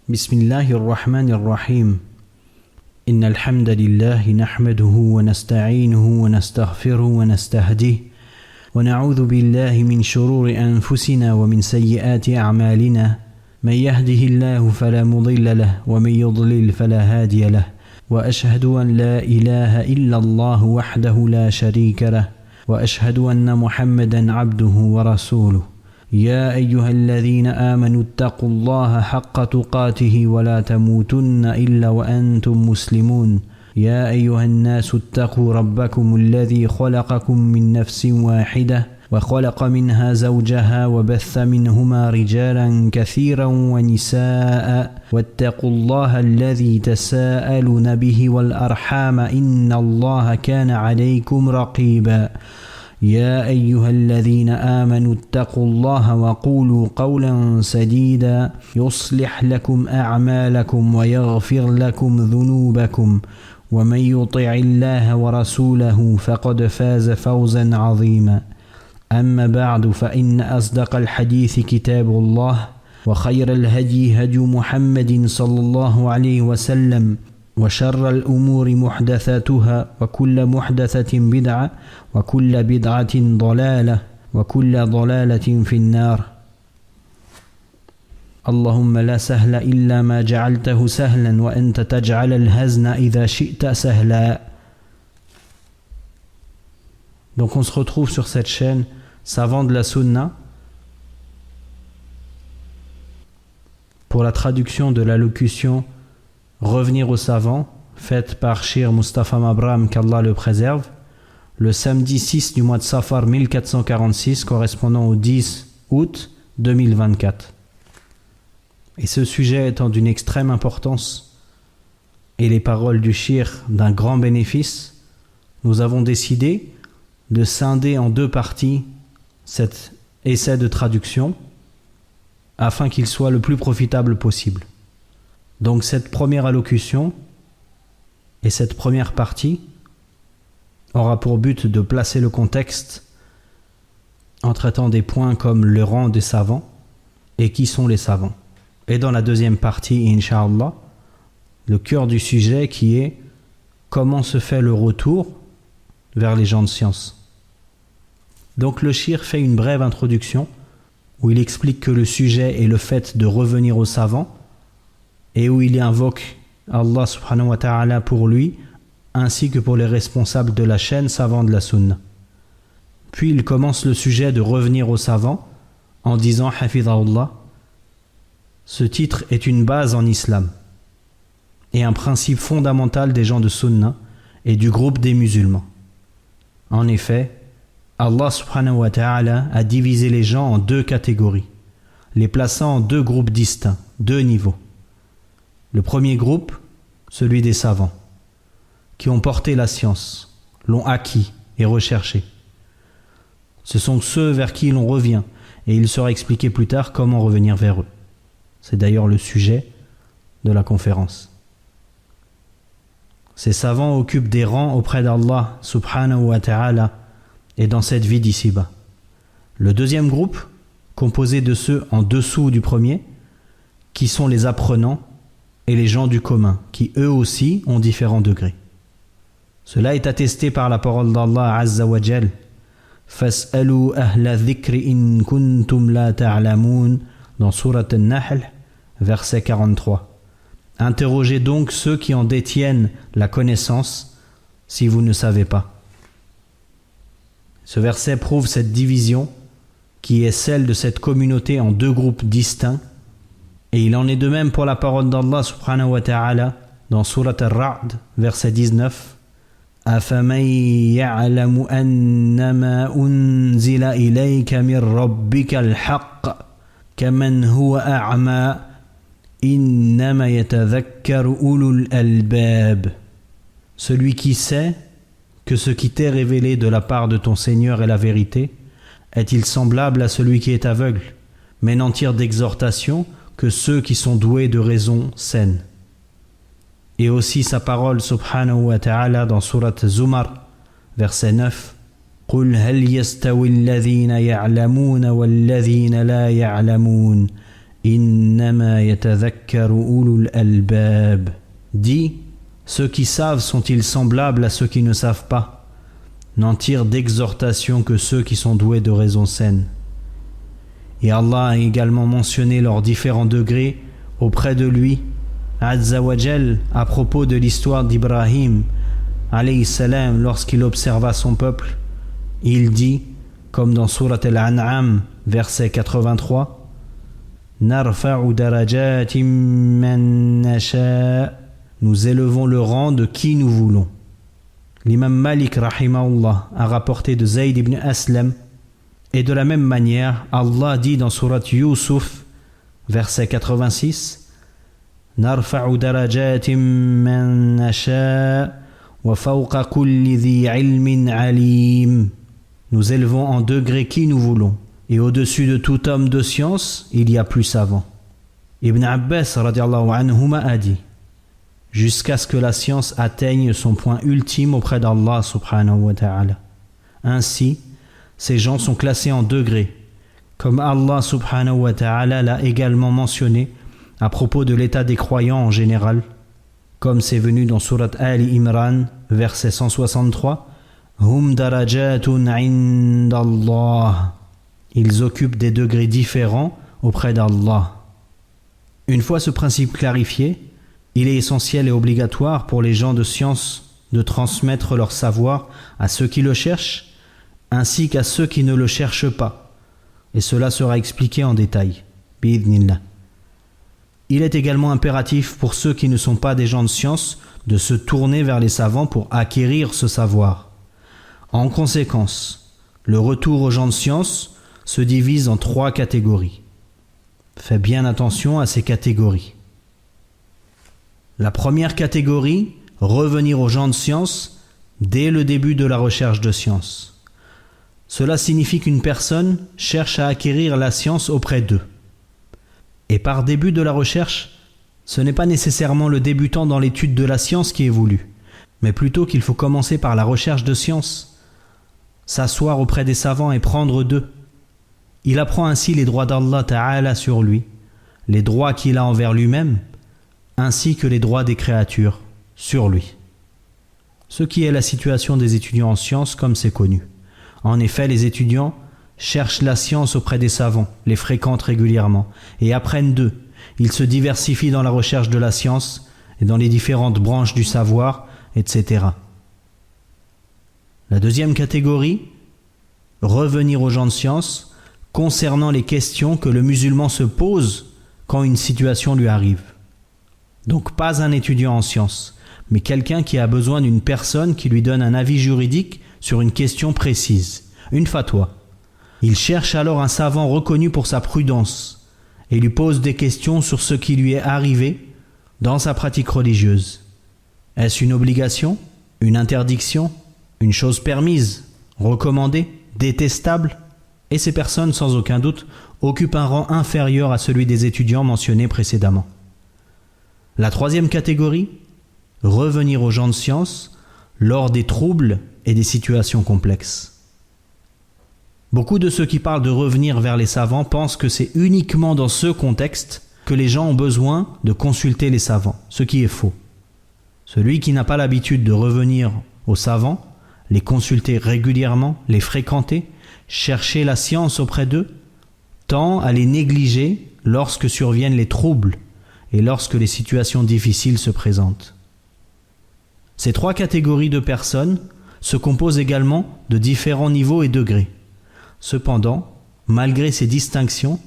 بسم الله الرحمن الرحيم إن الحمد لله نحمده ونستعينه ونستغفره ونستهديه ونعوذ بالله من شرور أنفسنا ومن سيئات أعمالنا من يهده الله فلا مضل له ومن يضلل فلا هادي له وأشهد أن لا إله إلا الله وحده لا شريك له وأشهد أن محمدا عبده ورسوله يا أيها الذين آمنوا اتقوا الله حق تقاته ولا تموتن إلا وأنتم مسلمون يا أيها الناس اتقوا ربكم الذي خلقكم من نفس واحدة وخلق منها زوجها وبث منهما رجالا كثيرا ونساء واتقوا الله الذي تساءلون به والأرحام إن الله كان عليكم رقيبا يا أيها الذين آمنوا اتقوا الله وقولوا قولا سديدا يصلح لكم أعمالكم ويغفر لكم ذنوبكم ومن يطع الله ورسوله فقد فاز فوزا عظيما أما بعد فإن أصدق الحديث كتاب الله وخير الهدي هدي محمد صلى الله عليه وسلم وشر الأمور محدثاتها وكل محدثة بدعة وكل بدعة ضلالة وكل ضلالة في النار اللهم لا سهل إلا ما جعلته سهلا وأنت تجعل الهزن إذا شئت سهلا. Donc on se retrouve sur cette chaîne Savants de la Sunna pour la traduction de la locution Revenir aux savants, faite par Shir Mustafa Mabram, qu'Allah le préserve, le samedi 6 du mois de Safar 1446, correspondant au 10 août 2024. Et ce sujet étant d'une extrême importance, et les paroles du Shir d'un grand bénéfice, nous avons décidé de scinder en deux parties cet essai de traduction, afin qu'il soit le plus profitable possible. Donc cette première allocution et cette première partie aura pour but de placer le contexte en traitant des points comme le rang des savants et qui sont les savants. Et dans la deuxième partie, Inch'Allah, le cœur du sujet qui est comment se fait le retour vers les gens de science. Donc le shir fait une brève introduction où il explique que le sujet est le fait de revenir aux savants et où il invoque Allah subhanahu wa ta'ala pour lui, ainsi que pour les responsables de la chaîne Savants de la Sunna. Puis il commence le sujet de revenir aux savants en disant Hafidhahullah, ce titre est une base en islam et un principe fondamental des gens de Sunna et du groupe des musulmans. En effet, Allah subhanahu wa ta'ala a divisé les gens en deux catégories, les plaçant en deux groupes distincts, deux niveaux. Le premier groupe, celui des savants, qui ont porté la science, l'ont acquis et recherché. Ce sont ceux vers qui l'on revient, et il sera expliqué plus tard comment revenir vers eux. C'est d'ailleurs le sujet de la conférence. Ces savants occupent des rangs auprès d'Allah subhanahu wa ta'ala et dans cette vie d'ici-bas. Le deuxième groupe, composé de ceux en dessous du premier, qui sont les apprenants et les gens du commun, qui eux aussi ont différents degrés. Cela est attesté par la parole d'Allah Azza wa Jal. Fas'alu ahla dhikri in kuntum la ta'lamun, dans Surat An-Nahl, verset 43. Interrogez donc ceux qui en détiennent la connaissance, si vous ne savez pas. Ce verset prouve cette division qui est celle de cette communauté en deux groupes distincts. Et il en est de même pour la parole d'Allah subhanahu wa ta'ala dans Surat Ar-Ra'd, verset 19. أَفَمَنْ يَعْلَمُ أَنَّمَا أُنزِلَ إِلَيْكَ مِنْ رَبِّكَ الْحَقِّ كَمَنْ هُوَ أَعْمَى إِنَّمَا يَتَذَكَّرُ أُولُو الْأَلْبَابِ. Celui qui sait que ce qui t'est révélé de la part de ton Seigneur est la vérité, est-il semblable à celui qui est aveugle, mais n'en tire d'exhortation que ceux qui sont doués de raison saine. Et aussi sa parole subhanahu wa ta'ala dans Surat Zumar, verset 9. قل هل يستوي الذين يعلمون والذين لا يعلمون إنما يتذكر أولو الألباب. Dis, ceux qui savent sont-ils semblables à ceux qui ne savent pas? N'en tirent d'exhortation que ceux qui sont doués de raison saine. Et Allah a également mentionné leurs différents degrés auprès de lui, Azza wa Jal, à propos de l'histoire d'Ibrahim, alayhi salam, lorsqu'il observa son peuple. Il dit, comme dans Surat Al-An'am, verset 83, Narfa'u darajatim man nasha. Nous élevons le rang de qui nous voulons. L'imam Malik rahimahullah a rapporté de Zayd ibn Aslam, et de la même manière, Allah dit dans Surat Yusuf, verset 86, Narfa'u darajatim man nasha wa fawqa kulli dhi ilmin alim. Nous élevons en degré qui nous voulons, et au-dessus de tout homme de science, il y a plus savant. Ibn Abbas radiallahu anhuma a dit, jusqu'à ce que la science atteigne son point ultime auprès d'Allah subhanahu wa ta'ala. Ainsi, ces gens sont classés en degrés, comme Allah subhanahu wa ta'ala l'a également mentionné à propos de l'état des croyants en général, comme c'est venu dans Surat Ali Imran, verset 163, Hum darajatun indallah. Ils occupent des degrés différents auprès d'Allah. Une fois ce principe clarifié, il est essentiel et obligatoire pour les gens de science de transmettre leur savoir à ceux qui le cherchent, ainsi qu'à ceux qui ne le cherchent pas. Et cela sera expliqué en détail. Bi'idhnillah. Il est également impératif pour ceux qui ne sont pas des gens de science de se tourner vers les savants pour acquérir ce savoir. En conséquence, le retour aux gens de science se divise en 3 catégories. Fais bien attention à ces catégories. La première catégorie, revenir aux gens de science dès le début de la recherche de science. Cela signifie qu'une personne cherche à acquérir la science auprès d'eux. Et par début de la recherche, ce n'est pas nécessairement le débutant dans l'étude de la science qui est voulu, mais plutôt qu'il faut commencer par la recherche de science, s'asseoir auprès des savants et prendre d'eux. Il apprend ainsi les droits d'Allah Ta'ala sur lui, les droits qu'il a envers lui-même, ainsi que les droits des créatures sur lui. Ce qui est la situation des étudiants en sciences comme c'est connu. En effet, les étudiants cherchent la science auprès des savants, les fréquentent régulièrement et apprennent d'eux. Ils se diversifient dans la recherche de la science et dans les différentes branches du savoir, etc. La deuxième catégorie, revenir aux gens de science concernant les questions que le musulman se pose quand une situation lui arrive. Donc pas un étudiant en sciences, mais quelqu'un qui a besoin d'une personne qui lui donne un avis juridique sur une question précise, une fatwa. Il cherche alors un savant reconnu pour sa prudence et lui pose des questions sur ce qui lui est arrivé dans sa pratique religieuse. Est-ce une obligation, une interdiction, une chose permise, recommandée, détestable? Et ces personnes, sans aucun doute, occupent un rang inférieur à celui des étudiants mentionnés précédemment. La troisième catégorie, revenir aux gens de science lors des troubles et des situations complexes. Beaucoup de ceux qui parlent de revenir vers les savants pensent que c'est uniquement dans ce contexte que les gens ont besoin de consulter les savants, ce qui est faux. Celui qui n'a pas l'habitude de revenir aux savants, les consulter régulièrement, les fréquenter, chercher la science auprès d'eux, tend à les négliger lorsque surviennent les troubles et lorsque les situations difficiles se présentent. Ces 3 catégories de personnes se composent également de différents niveaux et degrés. Cependant, malgré ces distinctions,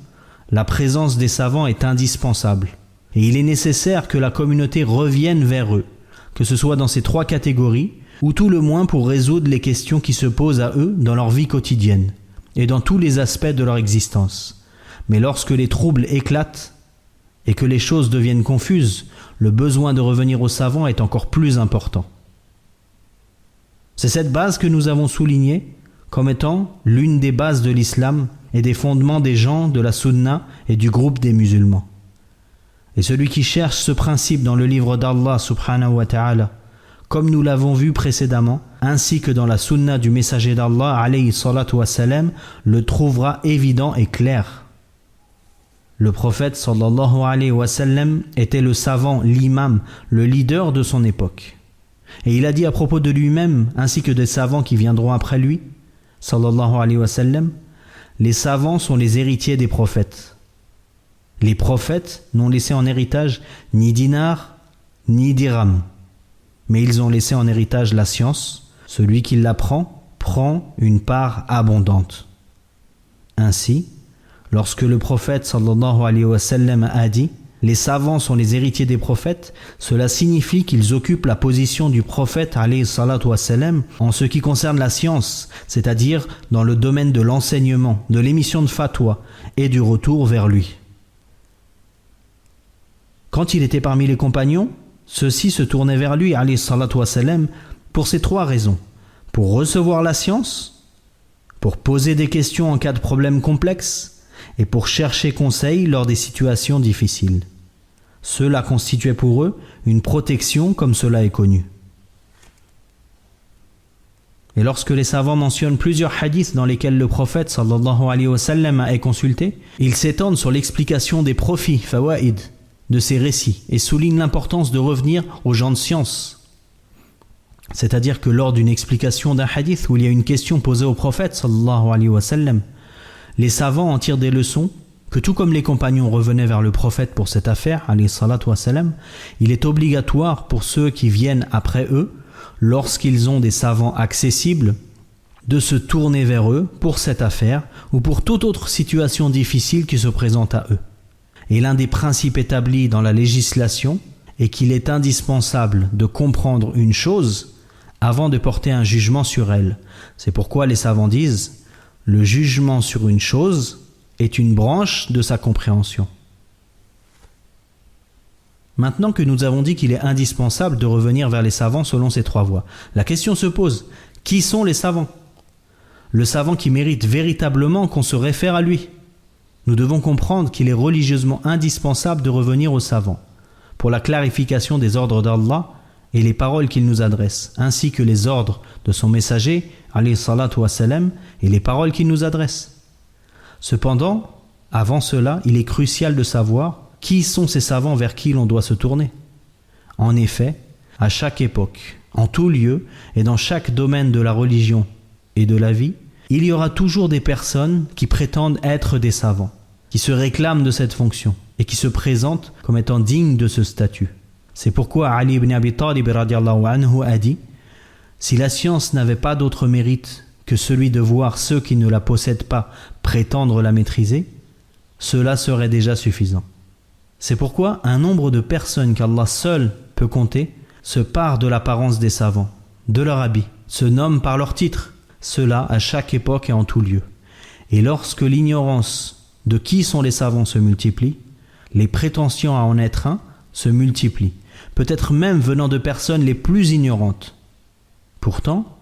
la présence des savants est indispensable et il est nécessaire que la communauté revienne vers eux, que ce soit dans ces 3 catégories ou tout le moins pour résoudre les questions qui se posent à eux dans leur vie quotidienne et dans tous les aspects de leur existence. Mais lorsque les troubles éclatent et que les choses deviennent confuses, le besoin de revenir aux savants est encore plus important. C'est cette base que nous avons soulignée comme étant l'une des bases de l'islam et des fondements des gens de la sunna et du groupe des musulmans. Et celui qui cherche ce principe dans le livre d'Allah subhanahu wa ta'ala, comme nous l'avons vu précédemment, ainsi que dans la sunna du messager d'Allah alayhi salatu wassalam, le trouvera évident et clair. Le prophète sallallahu alayhi wa sallam était le savant, l'imam, le leader de son époque. Et il a dit à propos de lui-même, ainsi que des savants qui viendront après lui, sallallahu alayhi wa sallam, les savants sont les héritiers des prophètes. Les prophètes n'ont laissé en héritage ni dinar, ni dirham, mais ils ont laissé en héritage la science. Celui qui l'apprend prend une part abondante. Ainsi, lorsque le prophète sallallahu alayhi wa sallam a dit « Les savants sont les héritiers des prophètes », cela signifie qu'ils occupent la position du prophète alayhi salatu wa sallam en ce qui concerne la science, c'est-à-dire dans le domaine de l'enseignement, de l'émission de fatwa et du retour vers lui. Quand il était parmi les compagnons, ceux-ci se tournaient vers lui alayhi salatu wa sallam pour ces trois raisons: pour recevoir la science, pour poser des questions en cas de problèmes complexes, et pour chercher conseil lors des situations difficiles. Cela constituait pour eux une protection comme cela est connu. Et lorsque les savants mentionnent plusieurs hadiths dans lesquels le prophète sallallahu alayhi wa sallam est consulté, ils s'étendent sur l'explication des profits, fawaïd, de ces récits et soulignent l'importance de revenir aux gens de science. C'est-à-dire que lors d'une explication d'un hadith où il y a une question posée au prophète sallallahu alayhi wa sallam, les savants en tirent des leçons que tout comme les compagnons revenaient vers le prophète pour cette affaire, alayhi salatu wassalam, il est obligatoire pour ceux qui viennent après eux, lorsqu'ils ont des savants accessibles, de se tourner vers eux pour cette affaire ou pour toute autre situation difficile qui se présente à eux. Et l'un des principes établis dans la législation est qu'il est indispensable de comprendre une chose avant de porter un jugement sur elle. C'est pourquoi les savants disent: le jugement sur une chose est une branche de sa compréhension. Maintenant que nous avons dit qu'il est indispensable de revenir vers les savants selon ces trois voies, la question se pose: qui sont les savants? Le savant qui mérite véritablement qu'on se réfère à lui. Nous devons comprendre qu'il est religieusement indispensable de revenir aux savants pour la clarification des ordres d'Allah et les paroles qu'il nous adresse, ainsi que les ordres de son messager, alayhi salatu wassalam, et les paroles qu'il nous adresse. Cependant, avant cela, il est crucial de savoir qui sont ces savants vers qui l'on doit se tourner. En effet, à chaque époque, en tout lieu et dans chaque domaine de la religion et de la vie, il y aura toujours des personnes qui prétendent être des savants, qui se réclament de cette fonction et qui se présentent comme étant dignes de ce statut. C'est pourquoi Ali ibn Abi Talib radiallahu anhu a dit: si la science n'avait pas d'autre mérite que celui de voir ceux qui ne la possèdent pas prétendre la maîtriser, cela serait déjà suffisant. C'est pourquoi un nombre de personnes qu'Allah seul peut compter se parent de l'apparence des savants, de leur habit, se nomment par leur titre, cela à chaque époque et en tout lieu. Et lorsque l'ignorance de qui sont les savants se multiplie, les prétentions à en être un se multiplient, peut-être même venant de personnes les plus ignorantes. Pourtant,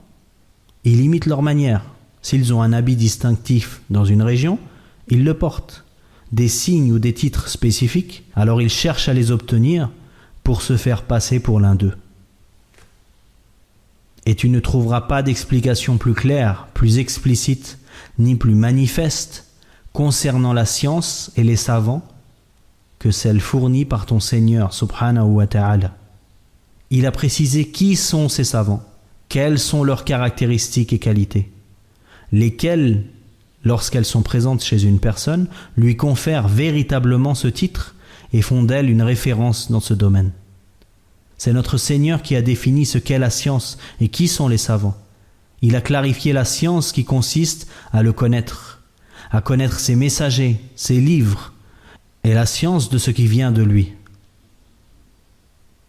ils imitent leur manière. S'ils ont un habit distinctif dans une région, ils le portent. Des signes ou des titres spécifiques, alors ils cherchent à les obtenir pour se faire passer pour l'un d'eux. Et tu ne trouveras pas d'explication plus claire, plus explicite, ni plus manifeste concernant la science et les savants que celle fournie par ton Seigneur subhanahu wa ta'ala. Il a précisé qui sont ces savants, quelles sont leurs caractéristiques et qualités, lesquelles, lorsqu'elles sont présentes chez une personne, lui confèrent véritablement ce titre et font d'elle une référence dans ce domaine. C'est notre Seigneur qui a défini ce qu'est la science et qui sont les savants. Il a clarifié la science qui consiste à le connaître, à connaître ses messagers, ses livres, et la science de ce qui vient de lui.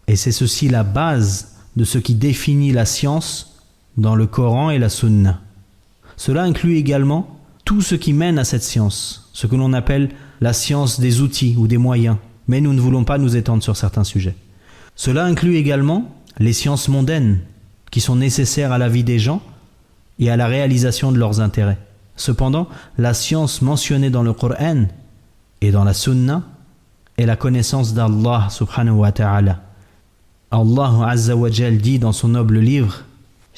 Et c'est ceci la base de ce qui définit la science dans le Coran et la Sunna. Cela inclut également tout ce qui mène à cette science, ce que l'on appelle la science des outils ou des moyens, mais nous ne voulons pas nous étendre sur certains sujets. Cela inclut également les sciences mondaines qui sont nécessaires à la vie des gens et à la réalisation de leurs intérêts. Cependant, la science mentionnée dans le Coran et dans la Sunna est la connaissance d'Allah subhanahu wa ta'ala. Allah azza wa jal dit dans son noble livre: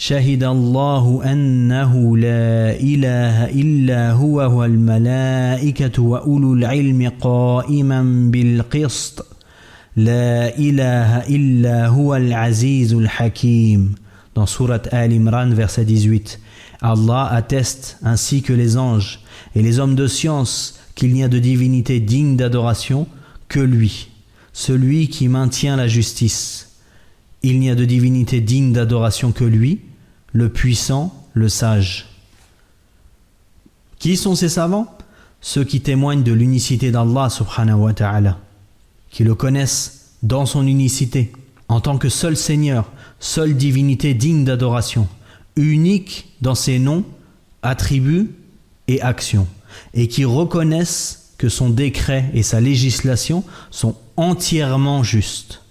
شهد الله أنه لا إله إلا هو والملائكة وأولو العلم قائما بالقسط لا إله إلا هو العزيز الحكيم. Dans Sourate Al-Imran, verset 18, Allah atteste ainsi que les anges et les hommes de science qu'il n'y a de divinité digne d'adoration que lui, celui qui maintient la justice. Il n'y a de divinité digne d'adoration que lui, le puissant, le sage. Qui sont ces savants? Ceux qui témoignent de l'unicité d'Allah subhanahu wa ta'ala, qui le connaissent dans son unicité, en tant que seul Seigneur, seule divinité digne d'adoration, unique dans ses noms, attributs et actions, et qui reconnaissent que son décret et sa législation sont entièrement justes.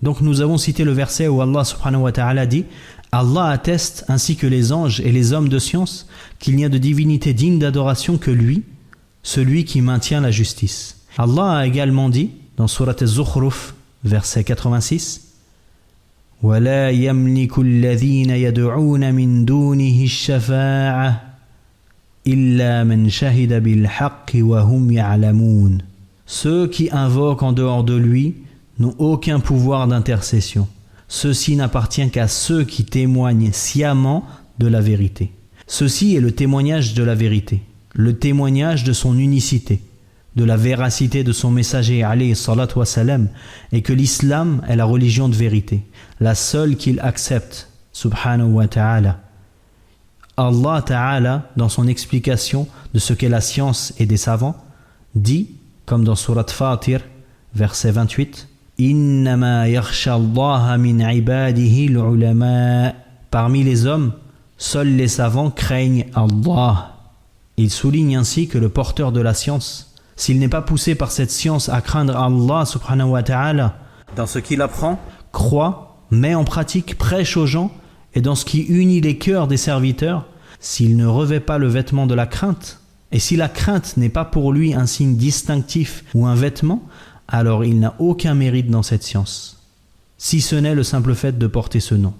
Donc nous avons cité le verset où Allah subhanahu wa ta'ala dit « Allah atteste ainsi que les anges et les hommes de science qu'il n'y a de divinité digne d'adoration que lui, celui qui maintient la justice. » Allah a également dit dans Surat Az-Zukhruf, verset 86, « وَلَا يَمْلِكُ الَّذِينَ يَدْعُونَ مِن دُونِهِ الشَّفَاعَةَ إِلَّا مَنْ شَهِدَ بِالْحَقِّ وَهُمْ يَعْلَمُونَ » Ceux qui invoquent en dehors de lui n'ont aucun pouvoir d'intercession. Ceci n'appartient qu'à ceux qui témoignent sciemment de la vérité. Ceci est le témoignage de la vérité, le témoignage de son unicité, de la véracité de son messager alayhi salatu wassalam, et que l'islam est la religion de vérité, la seule qu'il accepte, subhanahu wa ta'ala. Allah ta'ala, dans son explication de ce qu'est la science et des savants, dit, comme dans Surat Fatir, verset 28, Innama yakhsha Allah min ibadihi al-ulama. Parmi les hommes, seuls les savants craignent Allah. Il souligne ainsi que le porteur de la science, s'il n'est pas poussé par cette science à craindre Allah subhanahu wa ta'ala, dans ce qu'il apprend, croit, met en pratique, prêche aux gens, et dans ce qui unit les cœurs des serviteurs, s'il ne revêt pas le vêtement de la crainte, et si la crainte n'est pas pour lui un signe distinctif ou un vêtement, alors il n'a aucun mérite dans cette science, si ce n'est le simple fait de porter ce nom.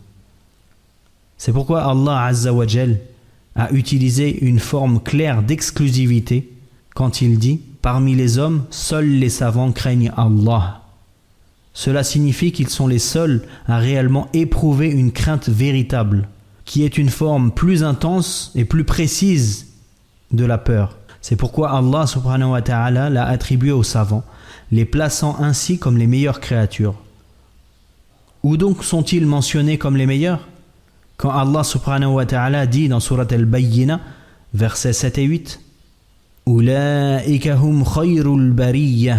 C'est pourquoi Allah Azza wa Jal a utilisé une forme claire d'exclusivité quand il dit « Parmi les hommes, seuls les savants craignent Allah ». Cela signifie qu'ils sont les seuls à réellement éprouver une crainte véritable, qui est une forme plus intense et plus précise de la peur. C'est pourquoi Allah subhanahu wa ta'ala l'a attribué aux savants, les plaçant ainsi comme les meilleures créatures. Où donc sont-ils mentionnés comme les meilleurs? Quand Allah subhanahu wa ta'ala dit dans Surat Al-Bayyina, versets 7 et 8, أُولَٰئِكَ هُمْ خَيْرُ الْبَرِيَّةِ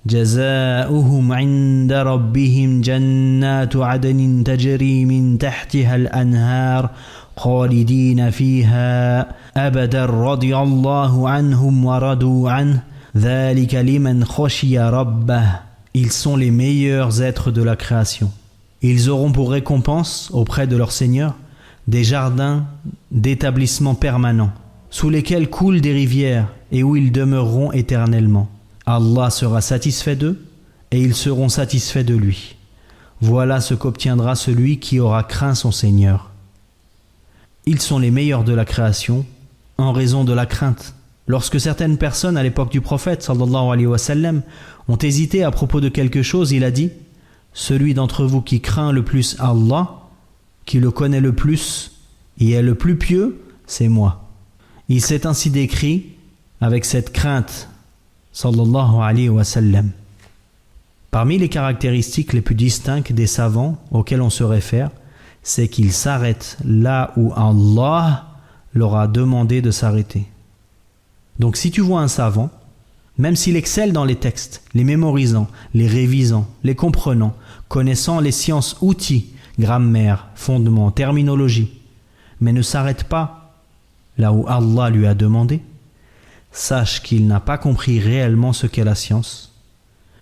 جَزَاؤُهُمْ عِندَ رَبِّهِمْ جَنَّاتُ عَدْنٍ تَجْرِي مِنْ تَحْتِهَا الْأَنْهَارُ خَالِدِينَ فِيهَا أَبَدًا رَضِيَ اللَّهُ عَنْهُمْ وَرَضُوا عَنْهُ ذَلِكَ لِمَنْ خَشِيَ رَبَّهُ. Ils sont les meilleurs êtres de la création. Ils auront pour récompense, auprès de leur Seigneur, des jardins d'établissements permanents, sous lesquels coulent des rivières et où ils demeureront éternellement. Allah sera satisfait d'eux et ils seront satisfaits de lui. Voilà ce qu'obtiendra celui qui aura craint son Seigneur. Ils sont les meilleurs de la création en raison de la crainte. Lorsque certaines personnes à l'époque du prophète sallallahu alayhi wa sallam ont hésité à propos de quelque chose, il a dit « Celui d'entre vous qui craint le plus Allah, qui le connaît le plus et est le plus pieux, c'est moi. » Il s'est ainsi décrit avec cette crainte sallallahu alayhi wa sallam. Parmi les caractéristiques les plus distinctes des savants auxquels on se réfère, c'est qu'ils s'arrêtent là où Allah leur a demandé de s'arrêter. Donc si tu vois un savant, même s'il excelle dans les textes, les mémorisant, les révisant, les comprenant, connaissant les sciences, outils, grammaire, fondement, terminologie, mais ne s'arrête pas là où Allah lui a demandé, sache qu'il n'a pas compris réellement ce qu'est la science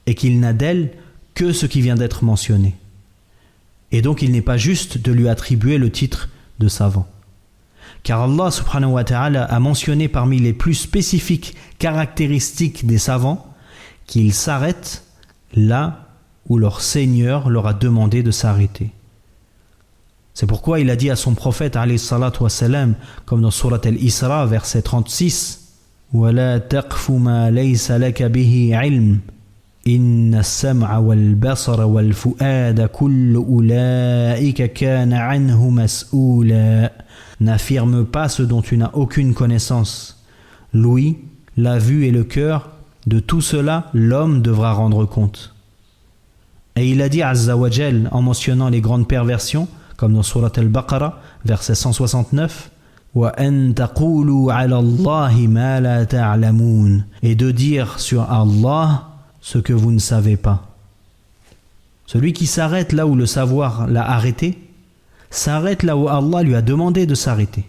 et qu'il n'a d'elle que ce qui vient d'être mentionné. Et donc il n'est pas juste de lui attribuer le titre de savant. Car Allah subhanahu wa ta'ala a mentionné parmi les plus spécifiques caractéristiques des savants qu'ils s'arrêtent là où leur Seigneur leur a demandé de s'arrêter. C'est pourquoi il a dit à son prophète alayhi salatu wassalam, comme dans Surat Al-Isra, verset 36, وَلَا تَقْفُ مَا لَيْسَ لَكَ بِهِ عِلْمٍ إِنَّ السَّمْعَ وَالْبَصَرَ وَالْفُؤَادَ كُلُّ أُولَٰئِكَ كَانَ عَنْهُ مَسْئُولًا. N'affirme pas ce dont tu n'as aucune connaissance. L'ouïe, la vue et le cœur, de tout cela, l'homme devra rendre compte. Et il a dit Azza wa Jal, en mentionnant les grandes perversions, comme dans Surat Al-Baqarah, verset 169, وَأَن تَقُولُوا عَلَى اللَّهِ مَا لَا تَعْلَمُونَ, et de dire sur Allah ce que vous ne savez pas. Celui qui s'arrête là où le savoir l'a arrêté, s'arrête là où Allah lui a demandé de s'arrêter,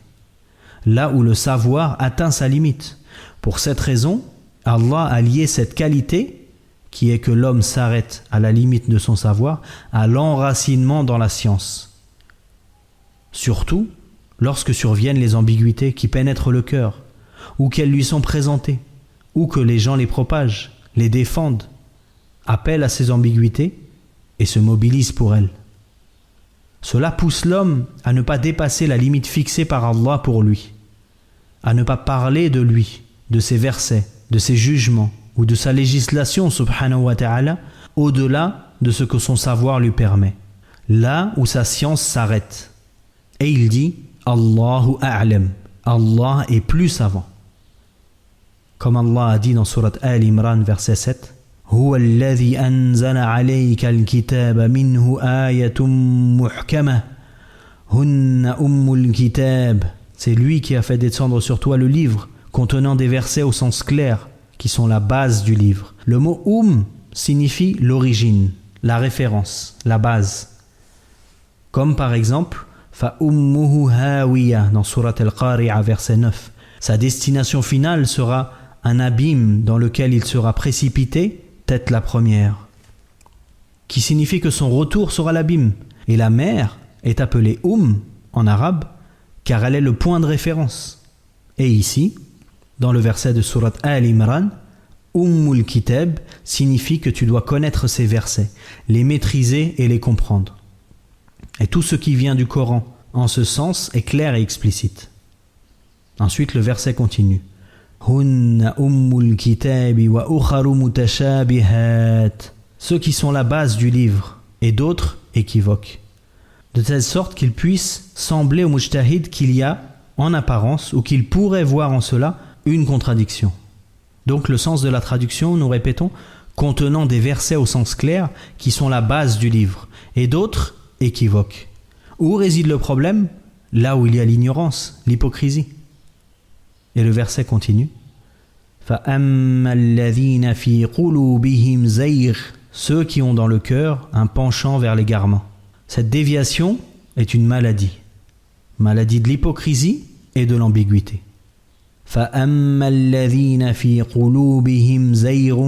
là où le savoir atteint sa limite. Pour cette raison, Allah a lié cette qualité, qui est que l'homme s'arrête à la limite de son savoir, à l'enracinement dans la science. Surtout lorsque surviennent les ambiguïtés qui pénètrent le cœur, ou qu'elles lui sont présentées, ou que les gens les propagent, les défendent, appellent à ces ambiguïtés et se mobilisent pour elles. Cela pousse l'homme à ne pas dépasser la limite fixée par Allah pour lui, à ne pas parler de lui, de ses versets, de ses jugements ou de sa législation subhanahu wa ta'ala au-delà de ce que son savoir lui permet, là où sa science s'arrête. Et il dit Allahu a'lam, Allah est plus savant. Comme Allah a dit dans Surat Al-Imran verset 7, هو الذي أنزل عليك الكتاب منه آية محكمة هن أم الكتاب. C'est lui qui a fait descendre sur toi le livre contenant des versets au sens clair qui sont la base du livre. Le mot signifie l'origine, la référence, la base. Comme par exemple فَأُمُّهُ هَاوِيَةٌ dans Surat Al-Qari'a verset 9. Sa destination finale sera un abîme dans lequel il sera précipité, tête la première. Qui signifie que son retour sera l'abîme. Et la mer est appelée en arabe, car elle est le point de référence. Et ici, dans le verset de Surat Al-Imran, Ummul Kitab signifie que tu dois connaître ces versets, les maîtriser et les comprendre. Et tout ce qui vient du Coran, en ce sens, est clair et explicite. Ensuite, le verset continue. Hunna ummul kitabi wa ukharu mutashabihat. Ceux qui sont la base du livre, et d'autres équivoques. De telle sorte qu'il puisse sembler au mujtahid qu'il y a, en apparence, ou qu'il pourrait voir en cela, une contradiction. Donc le sens de la traduction, nous répétons, contenant des versets au sens clair qui sont la base du livre, et d'autres équivoques. Où réside le problème? Là où il y a l'ignorance, l'hypocrisie. Et le verset continue. فَأَمَّا الَّذِينَ فِي قُلُوبِهِمْ زَيْغٌ. Ceux qui ont dans le cœur un penchant vers l'égarement. Cette déviation est une maladie. Maladie de l'hypocrisie et de l'ambiguïté. فَأَمَّا الَّذِينَ فِي قُلُوبِهِمْ زَيْغٌ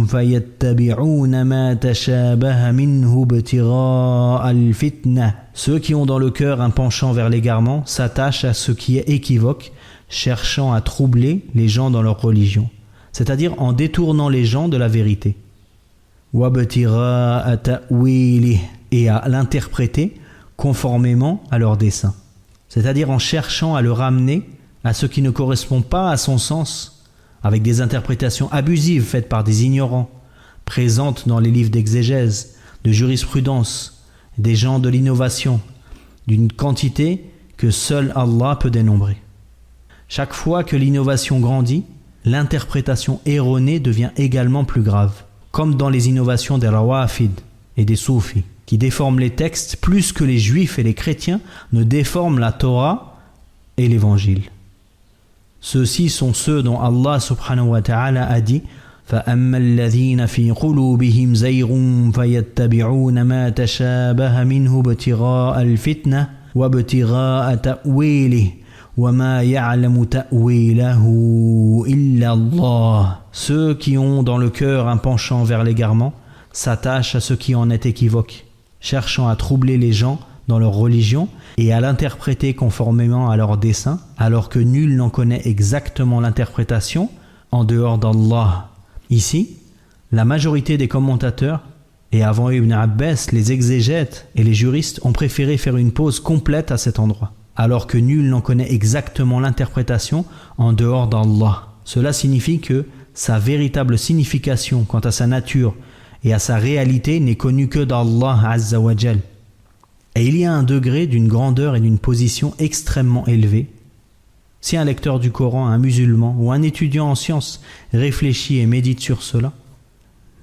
فَيَتَّبِعُونَ مَا تَشَابَهَ مِنْهُ ابْتِغَاءَ الْفِتْنَةِ. Ceux qui ont dans le cœur un penchant vers l'égarement s'attachent à ce qui est équivoque, cherchant à troubler les gens dans leur religion, c'est-à-dire en détournant les gens de la vérité. وَابْتِغَاءَ تَأْوِيلِهِ, et à l'interpréter conformément à leur dessein, c'est-à-dire en cherchant à le ramener à ce qui ne correspond pas à son sens, avec des interprétations abusives faites par des ignorants, présentes dans les livres d'exégèse, de jurisprudence, des gens de l'innovation, d'une quantité que seul Allah peut dénombrer. Chaque fois que l'innovation grandit, l'interprétation erronée devient également plus grave, comme dans les innovations des Rawafid et des Soufis, qui déforment les textes plus que les Juifs et les chrétiens ne déforment la Torah et l'Évangile. Ceux-ci sont ceux dont Allah subhanahu wa ta'ala a dit فَأَمَّا الَّذِينَ فِي قُلُوبِهِمْ زَيْغٌ فَيَتَّبِعُونَ مَا تَشَابَهَ مِنْهُ ابْتِغَاءَ الْفِتْنَةِ وَابْتِغَاءَ تَأْوِيلِهِ وَمَا يَعْلَمُ تَأْوِيلَهُ إِلَّا اللَّهُ. Ceux qui ont dans le cœur un penchant vers l'égarement s'attachent à ce qui en est équivoque, cherchant à troubler les gens dans leur religion et à l'interpréter conformément à leur dessein, alors que nul n'en connaît exactement l'interprétation en dehors d'Allah. Ici, la majorité des commentateurs Et avant Ibn Abbas, les exégètes et les juristes ont préféré faire une pause complète à cet endroit, alors que nul n'en connaît exactement l'interprétation en dehors d'Allah. Cela signifie que sa véritable signification quant à sa nature et à sa réalité n'est connue que d'Allah Azza wa Jal. Et il y a un degré d'une grandeur et d'une position extrêmement élevée. Si un lecteur du Coran, un musulman ou un étudiant en sciences réfléchit et médite sur cela,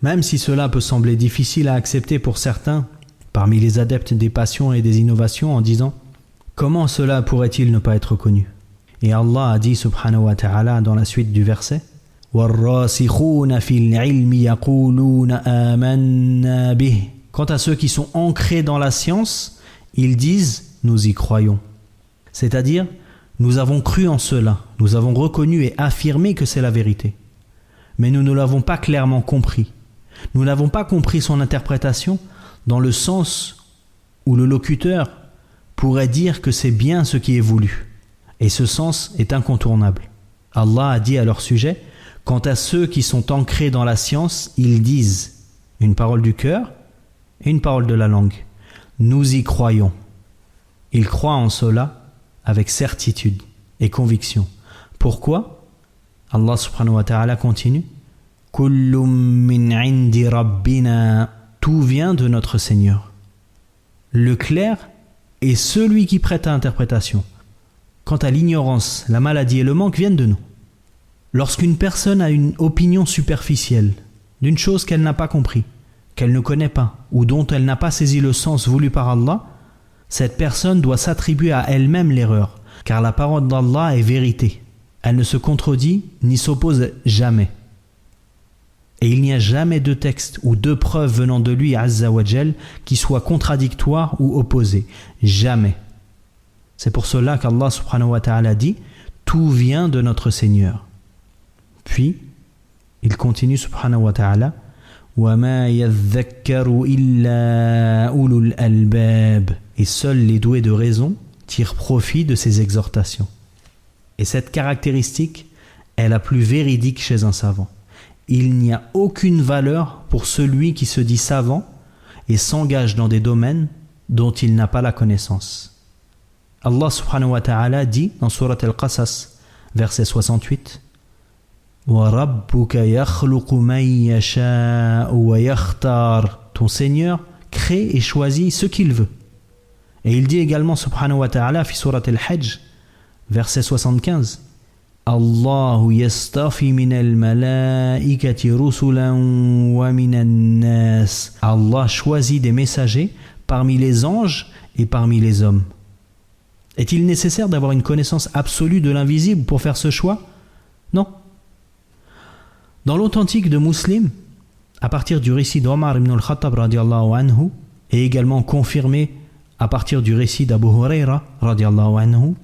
même si cela peut sembler difficile à accepter pour certains, parmi les adeptes des passions et des innovations, en disant « Comment cela pourrait-il ne pas être connu ?» Et Allah a dit subhanahu wa ta'ala dans la suite du verset « وَالرَّاسِخُونَ فِي الْعِلْمِ يَقُولُونَ آمَنَّا بِهِ » Quant à ceux qui sont ancrés dans la science, ils disent « Nous y croyons ». C'est-à-dire, nous avons cru en cela, nous avons reconnu et affirmé que c'est la vérité. Mais nous ne l'avons pas clairement compris. Nous n'avons pas compris son interprétation dans le sens où le locuteur pourrait dire que c'est bien ce qui est voulu. Et ce sens est incontournable. Allah a dit à leur sujet, quant à ceux qui sont ancrés dans la science, ils disent une parole du cœur et une parole de la langue. Nous y croyons. Ils croient en cela avec certitude et conviction. Pourquoi ? Allah subhanahu wa ta'ala continue. Kullum min indi rabbina. Tout vient de notre Seigneur. Le clair est celui qui prête à interprétation. Quant à l'ignorance, la maladie et le manque viennent de nous. Lorsqu'une personne a une opinion superficielle d'une chose qu'elle n'a pas compris, qu'elle ne connaît pas ou dont elle n'a pas saisi le sens voulu par Allah, cette personne doit s'attribuer à elle-même l'erreur, car la parole d'Allah est vérité. Elle ne se contredit ni s'oppose jamais. Et il n'y a jamais de texte ou de preuve venant de lui, Azza wa Jal, qui soit contradictoire ou opposé. Jamais. C'est pour cela qu'Allah subhanahu wa ta'ala dit « Tout vient de notre Seigneur ». Puis, il continue subhanahu wa ta'ala « وَمَا يَذَّكَّرُ إِلَّا أُولُو الْأَلْبَابِ » Et seuls les doués de raison tirent profit de ces exhortations. Et cette caractéristique est la plus véridique chez un savant. Il n'y a aucune valeur pour celui qui se dit savant et s'engage dans des domaines dont il n'a pas la connaissance. Allah subhanahu wa ta'ala dit dans Surat Al-Qasas, verset 68, وَرَبُّكَ يَخْلُقُ مَن يَشَاءُ وَيَخْتَارُ Ton Seigneur crée et choisit ce qu'il veut. Et il dit également subhanahu wa ta'ala fi Surat Al-Hajj, verset 75, Allahu yastafi minal malaikati rusulan wa minan nas. Allah choisit des messagers parmi les anges et parmi les hommes. Est-il nécessaire d'avoir une connaissance absolue de l'invisible pour faire ce choix ? Non. Dans l'authentique de Muslim, à partir du récit d'Omar ibn al-Khattab radiallahu anhu, et également confirmé à partir du récit d'Abu Huraira radiallahu anhu,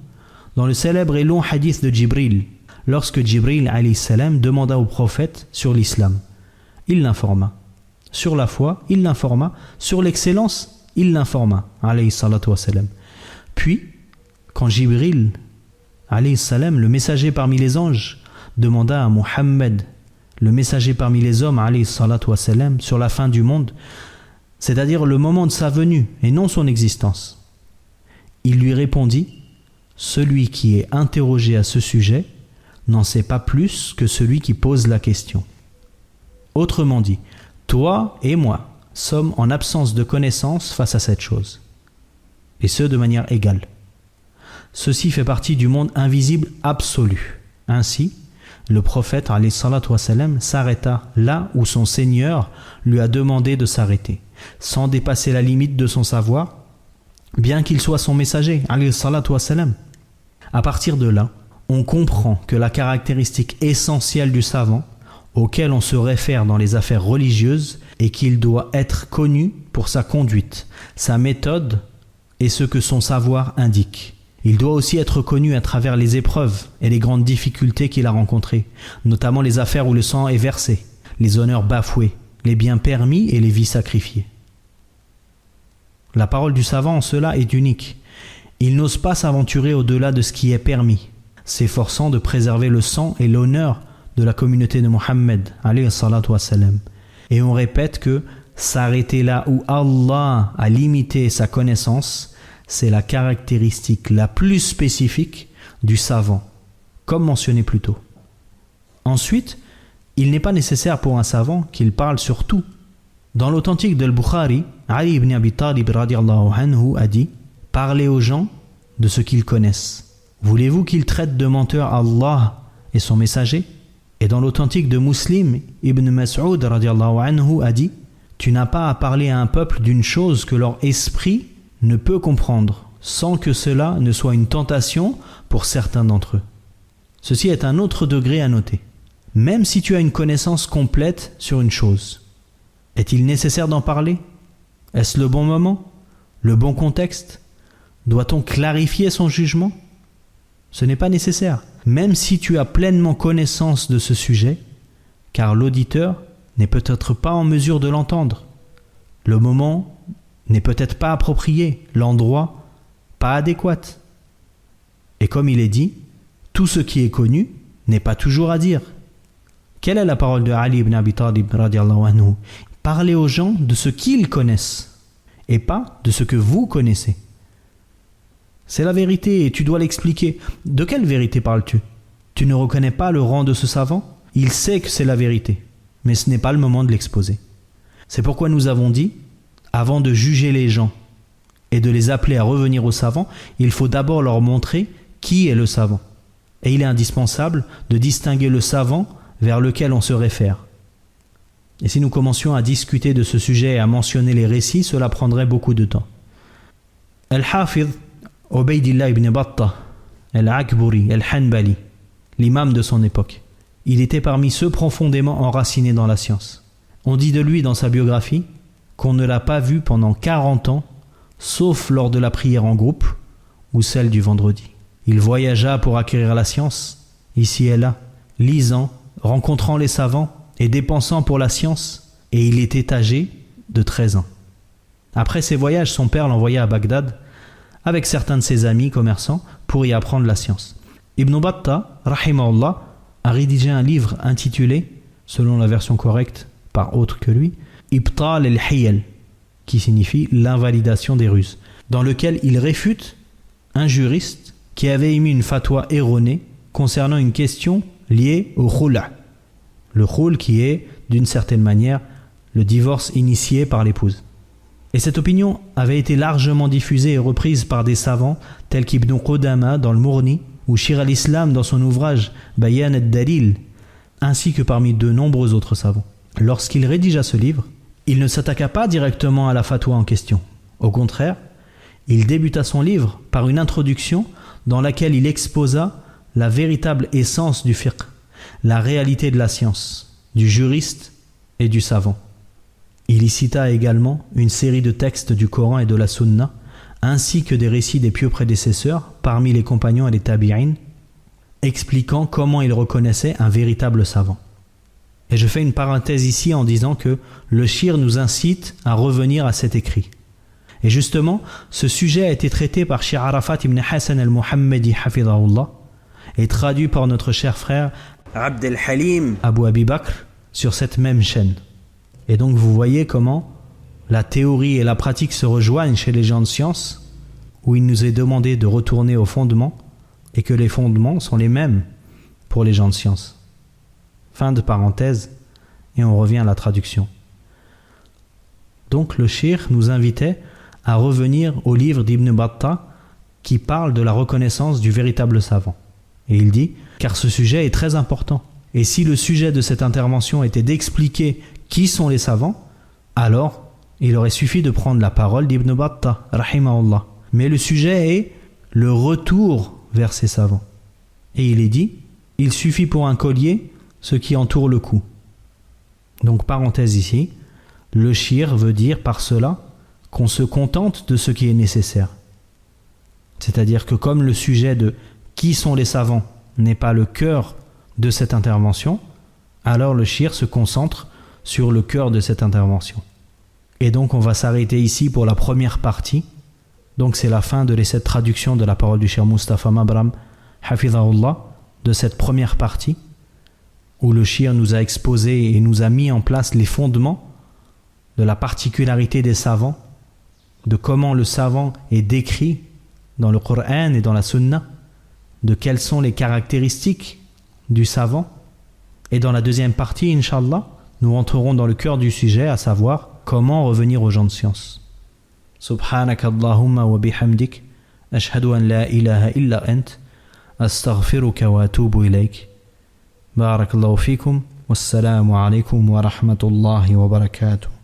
dans le célèbre et long hadith de Jibril, lorsque Jibril alayhi salam demanda au prophète sur l'islam, il l'informa. Sur la foi, il l'informa. Sur l'excellence, il l'informa, alayhi salatu wa salam. Puis, quand Jibril alayhi salam, le messager parmi les anges, demanda à Muhammad, le messager parmi les hommes, alayhi salatu wa salam, sur la fin du monde, c'est-à-dire le moment de sa venue et non son existence, il lui répondit, celui qui est interrogé à ce sujet n'en sait pas plus que celui qui pose la question. Autrement dit, toi et moi sommes en absence de connaissance face à cette chose, et ce de manière égale. Ceci fait partie du monde invisible absolu. Ainsi, le prophète alayhi salatu wa salam s'arrêta là où son Seigneur lui a demandé de s'arrêter, sans dépasser la limite de son savoir, bien qu'il soit son messager, alayhi salatu wa salam. À partir de là, on comprend que la caractéristique essentielle du savant, auquel on se réfère dans les affaires religieuses, est qu'il doit être connu pour sa conduite, sa méthode et ce que son savoir indique. Il doit aussi être connu à travers les épreuves et les grandes difficultés qu'il a rencontrées, notamment les affaires où le sang est versé, les honneurs bafoués, les biens permis et les vies sacrifiées. La parole du savant en cela est unique. Il n'ose pas s'aventurer au-delà de ce qui est permis, s'efforçant de préserver le sang et l'honneur de la communauté de Mohammed, alayhi salatu wassalam. Et on répète que s'arrêter là où Allah a limité sa connaissance, c'est la caractéristique la plus spécifique du savant, comme mentionné plus tôt. Ensuite, il n'est pas nécessaire pour un savant qu'il parle sur tout. Dans l'authentique de Al-Bukhari, Ali ibn Abi Talib radiallahu anhu a dit « Parlez aux gens de ce qu'ils connaissent. Voulez-vous qu'ils traitent de menteurs Allah et son messager ?» Et dans l'authentique de Muslim, Ibn Mas'ud radiallahu anhu a dit « Tu n'as pas à parler à un peuple d'une chose que leur esprit ne peut comprendre, sans que cela ne soit une tentation pour certains d'entre eux. » Ceci est un autre degré à noter. Même si tu as une connaissance complète sur une chose, est-il nécessaire d'en parler? Est-ce le bon moment? Le bon contexte? Doit-on clarifier son jugement? Ce n'est pas nécessaire, même si tu as pleinement connaissance de ce sujet, car l'auditeur n'est peut-être pas en mesure de l'entendre. Le moment n'est peut-être pas approprié, l'endroit pas adéquat. Et comme il est dit, tout ce qui est connu n'est pas toujours à dire. Quelle est la parole de Ali ibn Abi Talib radiallahu anhu? Parlez aux gens de ce qu'ils connaissent et pas de ce que vous connaissez. C'est la vérité et tu dois l'expliquer. De quelle vérité parles-tu? Tu ne reconnais pas le rang de ce savant? Il sait que c'est la vérité, mais ce n'est pas le moment de l'exposer. C'est pourquoi nous avons dit, avant de juger les gens et de les appeler à revenir au savant, il faut d'abord leur montrer qui est le savant. Et il est indispensable de distinguer le savant vers lequel on se réfère. Et si nous commencions à discuter de ce sujet et à mentionner les récits, cela prendrait beaucoup de temps. Al-Hafidh Ubaydillah ibn Battah Al-Akburi Al-Hanbali, l'imam de son époque, il était parmi ceux profondément enracinés dans la science. On dit de lui dans sa biographie qu'on ne l'a pas vu pendant 40 ans, sauf lors de la prière en groupe ou celle du vendredi. Il voyagea pour acquérir la science, ici et là, lisant, rencontrant les savants et dépensant pour la science, et il était âgé de 13 ans. Après ses voyages, son père l'envoya à Bagdad avec certains de ses amis commerçants pour y apprendre la science. Ibn Battah, rahimahullah, a rédigé un livre intitulé, selon la version correcte par autre que lui, Ibtal al-Hiyal, qui signifie l'invalidation des ruses, dans lequel il réfute un juriste qui avait émis une fatwa erronée concernant une question liée au khul'. Le khul' qui est, d'une certaine manière, le divorce initié par l'épouse. Et cette opinion avait été largement diffusée et reprise par des savants tels qu'Ibn Qudama dans le Mourni ou Shir al-Islam dans son ouvrage Bayan ad-Dalil, ainsi que parmi de nombreux autres savants. Lorsqu'il rédigea ce livre, il ne s'attaqua pas directement à la fatwa en question. Au contraire, il débuta son livre par une introduction dans laquelle il exposa la véritable essence du fiqh, la réalité de la science, du juriste et du savant. Il y cita également une série de textes du Coran et de la Sunna, ainsi que des récits des pieux prédécesseurs parmi les compagnons et les tabi'in, expliquant comment ils reconnaissaient un véritable savant. Et je fais une parenthèse ici en disant que le shir nous incite à revenir à cet écrit. Et justement, ce sujet a été traité par Cheikh Arafat ibn Hassan al-Muhammadi hafidhahullah et traduit par notre cher frère Abd al-Halim Abu Abi Bakr sur cette même chaîne. Et donc vous voyez comment la théorie et la pratique se rejoignent chez les gens de science, où il nous est demandé de retourner aux fondements et que les fondements sont les mêmes pour les gens de science. Fin de parenthèse, et on revient à la traduction. Donc le shir nous invitait à revenir au livre d'Ibn Battah qui parle de la reconnaissance du véritable savant. Et il dit, car ce sujet est très important. Et si le sujet de cette intervention était d'expliquer qui sont les savants, alors il aurait suffi de prendre la parole d'Ibn Battah, rahimahullah. Mais le sujet est le retour vers ces savants. Et il est dit, il suffit pour un collier ce qui entoure le cou. Donc parenthèse ici, le shir veut dire par cela qu'on se contente de ce qui est nécessaire. C'est-à-dire que comme le sujet de qui sont les savants n'est pas le cœur de cette intervention, alors le shir se concentre sur le cœur de cette intervention. Et donc on va s'arrêter ici pour la première partie. Donc c'est la fin de cette traduction de la parole du Cheikh Mustafa Mabram hafidhahullah, de cette première partie où le shir nous a exposé et nous a mis en place les fondements de la particularité des savants, de comment le savant est décrit dans le Coran et dans la Sunna, de quelles sont les caractéristiques du savant. Et dans la deuxième partie, Inch'Allah, nous entrerons dans le cœur du sujet, à savoir comment revenir aux gens de science. Subhanaka Allahumma wa bihamdik, ashhadu an la ilaha illa ant, astaghfiruka wa atubu ilayk. Barakallahu fikum, wassalamu alaikum wa rahmatullahi wa barakatuh.